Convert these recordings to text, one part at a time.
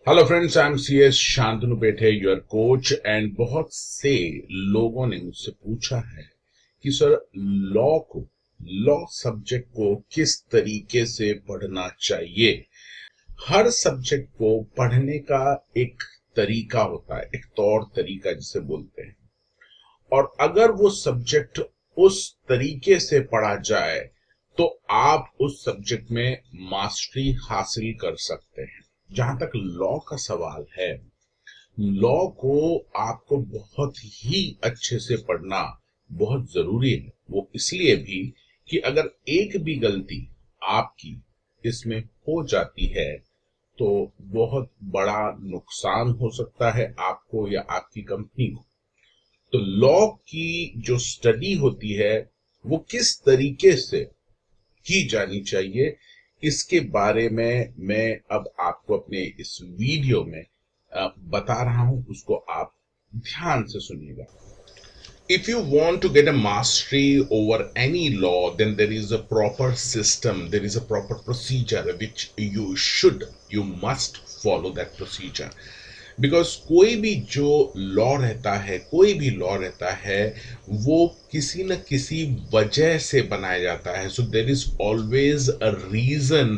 Hello friends, I am C S Shantanu Pethe, your coach. And बहुत से लोगों ने मुझसे पूछा है कि सर, लॉ सब्जेक्ट को किस तरीके से पढ़ना चाहिए। हर सब्जेक्ट को पढ़ने का एक तरीका होता है, एक तौर तरीका जिसे बोलते हैं। और अगर वो सब्जेक्ट उस तरीके से पढ़ा जाए तो आप उस सब्जेक्ट में मास्टरी हासिल कर सकते हैं। जहां तक लॉ का सवाल है, लॉ को आपको बहुत ही अच्छे से पढ़ना बहुत जरूरी है। वो इसलिए भी कि अगर एक भी गलती आपकी इसमें हो जाती है तो बहुत बड़ा नुकसान हो सकता है आपको या आपकी कंपनी को। तो लॉ की जो स्टडी होती है वो किस तरीके से की जानी चाहिए, इसके बारे में मैं अब आपको अपने इस वीडियो में बता रहा हूं। उसको आप ध्यान से सुनिएगा। If you want to get a mastery over any law, then there is a proper system, there is a proper procedure which you must follow that procedure. Because कोई भी जो लॉ रहता है, कोई भी लॉ रहता है, वो किसी न किसी वजह से बनाया जाता है। So there is always a reason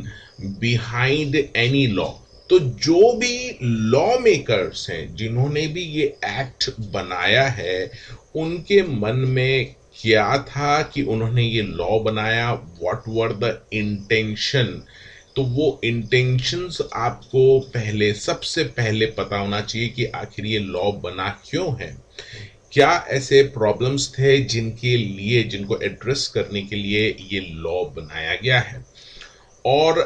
behind any law. तो जो भी लॉ मेकर्स हैं, जिन्होंने भी ये एक्ट बनाया है, उनके मन में क्या था कि उन्होंने ये लॉ बनाया, व्हाट वर द इंटेंशन। तो वो इंटेंशंस आपको सबसे पहले पता होना चाहिए कि आखिर ये लॉ बना क्यों है। क्या ऐसे प्रॉब्लम्स थे जिनको एड्रेस करने के लिए ये लॉ बनाया गया है। और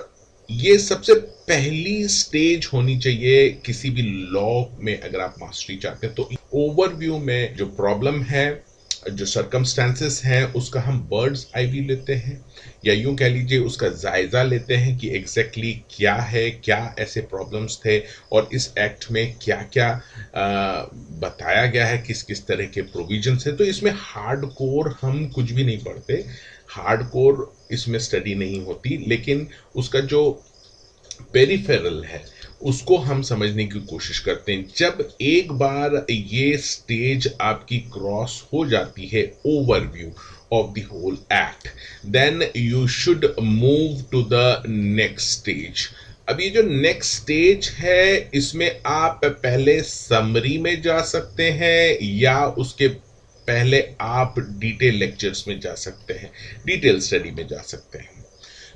ये सबसे पहली स्टेज होनी चाहिए किसी भी लॉ में। अगर आप मास्टरी चाहते हैं तो ओवरव्यू में जो प्रॉब्लम है, जो सर्कमस्टेंसेस हैं, उसका हम बर्ड्स आई व्यू लेते हैं, या यूं कह लीजिए उसका जायजा लेते हैं कि एग्जैक्टली क्या है, क्या ऐसे प्रॉब्लम्स थे और इस एक्ट में क्या क्या बताया गया है, किस किस तरह के प्रोविजंस है। तो इसमें हार्ड कोर हम कुछ भी नहीं पढ़ते, हार्ड कोर इसमें स्टडी नहीं होती, लेकिन उसका जो पेरिफेरल है उसको हम समझने की कोशिश करते हैं। जब एक बार ये स्टेज आपकी क्रॉस हो जाती है, overview of the whole act, then you should move to the next stage. अब ये जो नेक्स्ट स्टेज है, इसमें आप पहले समरी में जा सकते हैं या उसके पहले आप डिटेल लेक्चर्स में जा सकते हैं, डिटेल स्टडी में जा सकते हैं।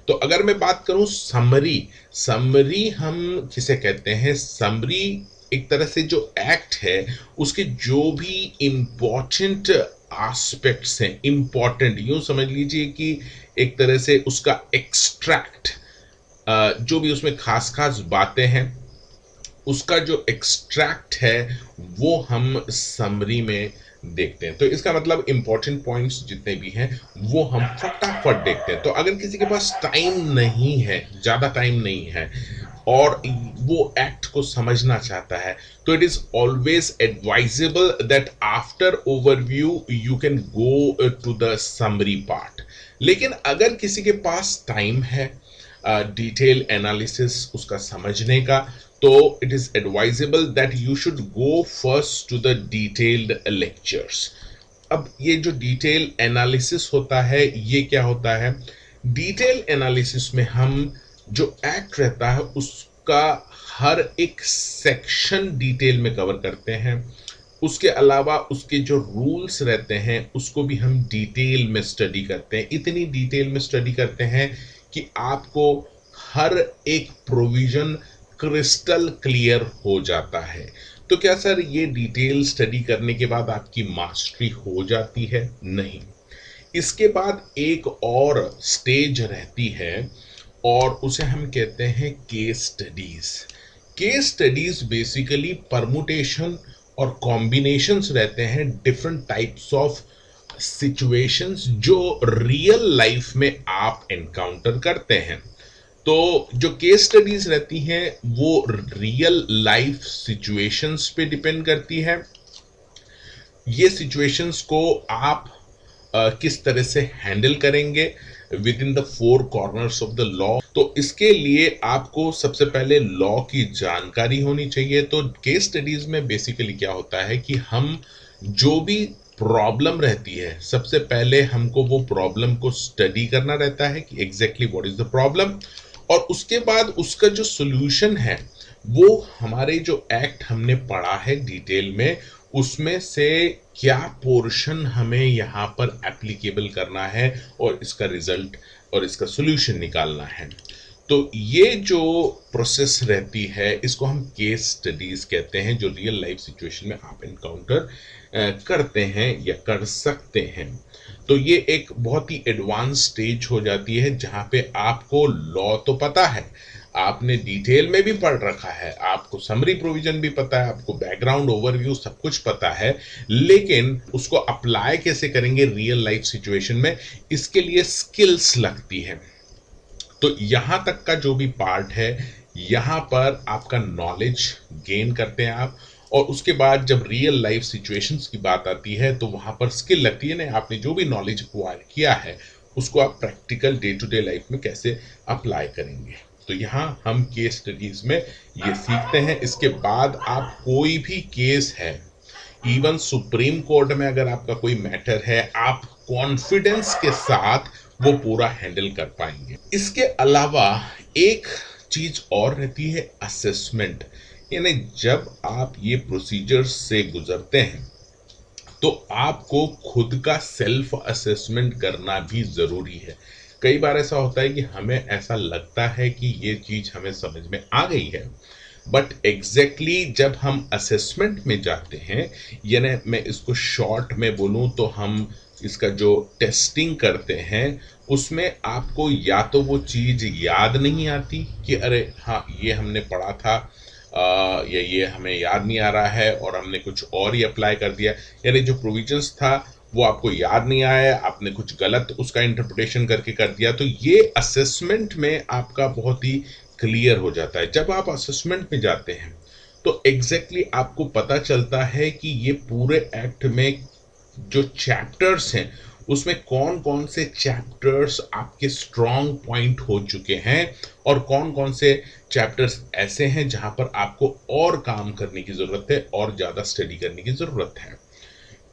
तो अगर मैं बात करूं समरी हम किसे कहते हैं। समरी एक तरह से जो एक्ट है उसके जो भी इंपॉर्टेंट एस्पेक्ट्स हैं, इंपॉर्टेंट यूं समझ लीजिए कि एक तरह से उसका एक्सट्रैक्ट, जो भी उसमें खास खास बातें हैं, उसका जो एक्सट्रैक्ट है वो हम समरी में देखते हैं। तो इसका मतलब इंपॉर्टेंट पॉइंट्स जितने भी हैं वो हम फटाफट देखते हैं। तो अगर किसी के पास टाइम नहीं है, ज्यादा टाइम नहीं है, और वो एक्ट को समझना चाहता है, तो it is always advisable that after overview you can go to the summary part. लेकिन अगर किसी के पास टाइम है डिटेल एनालिसिस उसका समझने का, तो it is advisable that you should go first to the detailed lectures. अब ये जो डिटेल एनालिसिस होता है, ये क्या होता है? डिटेल एनालिसिस में हम जो एक्ट रहता है उसका हर एक सेक्शन डिटेल में कवर करते हैं। उसके अलावा उसके जो रूल्स रहते हैं उसको भी हम डिटेल में स्टडी करते हैं। इतनी डिटेल में स्टडी करते हैं कि आपको हर एक प्रोविजन क्रिस्टल क्लियर हो जाता है। तो क्या सर, ये डिटेल स्टडी करने के बाद आपकी मास्टरी हो जाती है? नहीं। इसके बाद एक और स्टेज रहती है और उसे हम कहते हैं case studies. Case studies basically permutation और कॉम्बिनेशंस रहते हैं डिफरेंट टाइप्स ऑफ सिचुएशंस जो रियल लाइफ में आप एनकाउंटर करते हैं। तो जो केस स्टडीज रहती हैं वो रियल लाइफ सिचुएशंस पे डिपेंड करती है। ये सिचुएशंस को आप किस तरह से हैंडल करेंगे with in the four corners of the law. तो इसके लिए आपको सबसे पहले लॉ की जानकारी होनी चाहिए। तो केस स्टडीज में बेसिकली क्या होता है कि हम जो भी प्रॉब्लम रहती है, सबसे पहले हमको वो प्रॉब्लम को स्टडी करना रहता है कि exactly what is the problem, और उसके बाद उसका जो सॉल्यूशन है वो हमारे जो एक्ट हमने पढ़ा है डिटेल में, उसमें से क्या पोर्शन हमें यहाँ पर एप्लीकेबल करना है और इसका रिजल्ट और इसका सॉल्यूशन निकालना है। तो ये जो प्रोसेस रहती है इसको हम केस स्टडीज कहते हैं, जो रियल लाइफ सिचुएशन में आप एनकाउंटर करते हैं या कर सकते हैं। तो ये एक बहुत ही एडवांस स्टेज हो जाती है जहां पे आपको लॉ तो पता है, आपने डिटेल में भी पढ़ रखा है, आपको समरी प्रोविजन भी पता है, आपको बैकग्राउंड ओवरव्यू सब कुछ पता है, लेकिन उसको अप्लाई कैसे करेंगे रियल लाइफ सिचुएशन में, इसके लिए स्किल्स लगती है। तो यहां तक का जो भी पार्ट है, यहां पर आपका नॉलेज गेन करते हैं आप, और उसके बाद जब रियल लाइफ सिचुएशंस की बात आती है तो वहां पर स्किल लगती है ना, आपने जो भी नॉलेज एक्वायर किया है उसको आप practical day to day life में कैसे अप्लाई करेंगे। तो यहाँ हम केस स्टडीज में ये सीखते हैं। इसके बाद आप कोई भी केस है, इवन सुप्रीम कोर्ट में अगर आपका कोई मैटर है, आप कॉन्फिडेंस के साथ वो पूरा हैंडल कर पाएंगे। इसके अलावा एक चीज और रहती है असेसमेंट, यानी जब आप ये प्रोसीजर्स से गुजरते हैं तो आपको खुद का सेल्फ असेसमेंट करना भी जरूरी है। कई बार ऐसा होता है कि हमें ऐसा लगता है कि ये चीज हमें समझ में आ गई है, बट एग्जैक्टली जब हम असेसमेंट में जाते हैं, यानी मैं इसको शॉर्ट में बोलूं तो हम इसका जो टेस्टिंग करते हैं उसमें आपको या तो वो चीज याद नहीं आती कि अरे हाँ ये हमने पढ़ा था, या ये हमें याद नहीं आ रहा है और हमने कुछ और ही अप्लाई कर दिया, यानी जो प्रोविजंस था वो आपको याद नहीं आया, आपने कुछ गलत उसका इंटरप्रिटेशन करके कर दिया। तो ये असेसमेंट में आपका बहुत ही क्लियर हो जाता है। जब आप असेसमेंट में जाते हैं तो एग्जैक्टली आपको पता चलता है कि ये पूरे एक्ट में जो चैप्टर्स हैं उसमें कौन कौन से चैप्टर्स आपके स्ट्रॉन्ग पॉइंट हो चुके हैं और कौन कौन से चैप्टर्स ऐसे हैं जहां पर आपको और काम करने की जरूरत है और ज्यादा स्टडी करने की जरूरत है।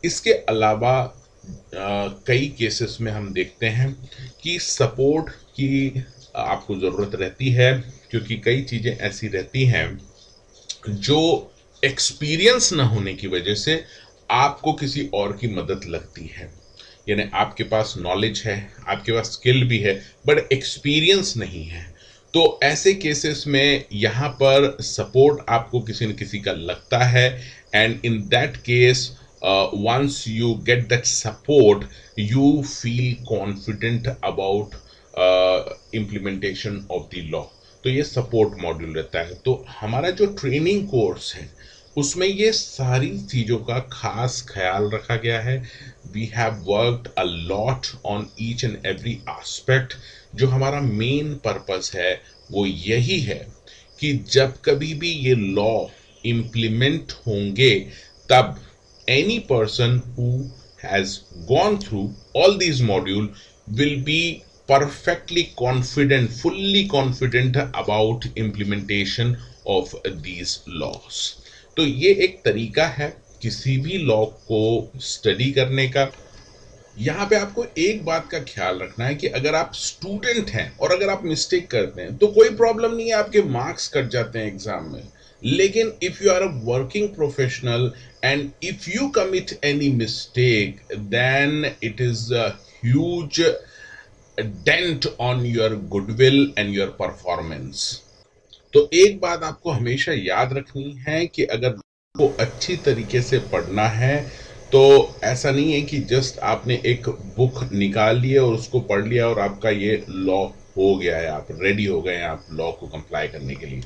इसके अलावा कई केसेस में हम देखते हैं कि सपोर्ट की आपको जरूरत रहती है, क्योंकि कई चीजें ऐसी रहती हैं जो एक्सपीरियंस ना होने की वजह से आपको किसी और की मदद लगती है। यानी आपके पास नॉलेज है, आपके पास स्किल भी है, बट एक्सपीरियंस नहीं है। तो ऐसे केसेस में यहाँ पर सपोर्ट आपको किसी न किसी का लगता है, and in that case once you get that support you feel confident about implementation of the law। तो ये सपोर्ट मॉड्यूल रहता है। तो हमारा जो ट्रेनिंग कोर्स है उसमें ये सारी चीजों का खास ख्याल रखा गया है। We have worked a lot on each and every aspect. जो हमारा मेन पर्पस है वो यही है कि जब कभी भी ये लॉ इम्प्लीमेंट होंगे तब any person who has gone through all these modules will be perfectly confident, fully confident about implementation of these laws। तो ये एक तरीका है किसी भी लॉ को स्टडी करने का। यहाँ पे आपको एक बात का ख्याल रखना है कि अगर आप स्टूडेंट हैं और अगर आप मिस्टेक करते हैं तो कोई प्रॉब्लम नहीं है, आपके मार्क्स कट जाते हैं एग्जाम में। लेकिन if you are a working professional and if you commit any mistake then it is a huge dent on your goodwill and your performance. तो एक बात आपको हमेशा याद रखनी है कि अगर को अच्छी तरीके से पढ़ना है तो ऐसा नहीं है कि जस्ट आपने एक बुक निकाल ली है और उसको पढ़ लिया और आपका ये लॉ हो गया है, आप रेडी हो गए हैं आप लॉ को कंप्लाई करने के लिए।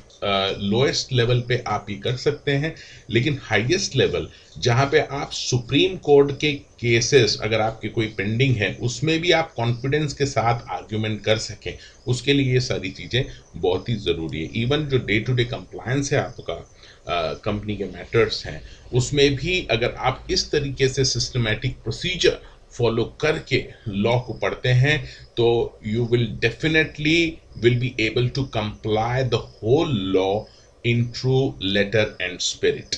लोएस्ट लेवल पे आप ये कर सकते हैं, लेकिन हाईएस्ट लेवल जहां पे आप सुप्रीम कोर्ट के केसेस अगर आपके कोई पेंडिंग है उसमें भी आप कॉन्फिडेंस के साथ आर्ग्यूमेंट कर सकें, उसके लिए ये सारी चीजें बहुत ही जरूरी है। इवन जो डे टू डे कंप्लायंस है आपका कंपनी के मैटर्स हैं उसमें भी अगर आप इस तरीके से सिस्टमैटिक प्रोसीजर फॉलो करके लॉ को पढ़ते हैं तो you will definitely will be able to comply the whole law in true letter and spirit.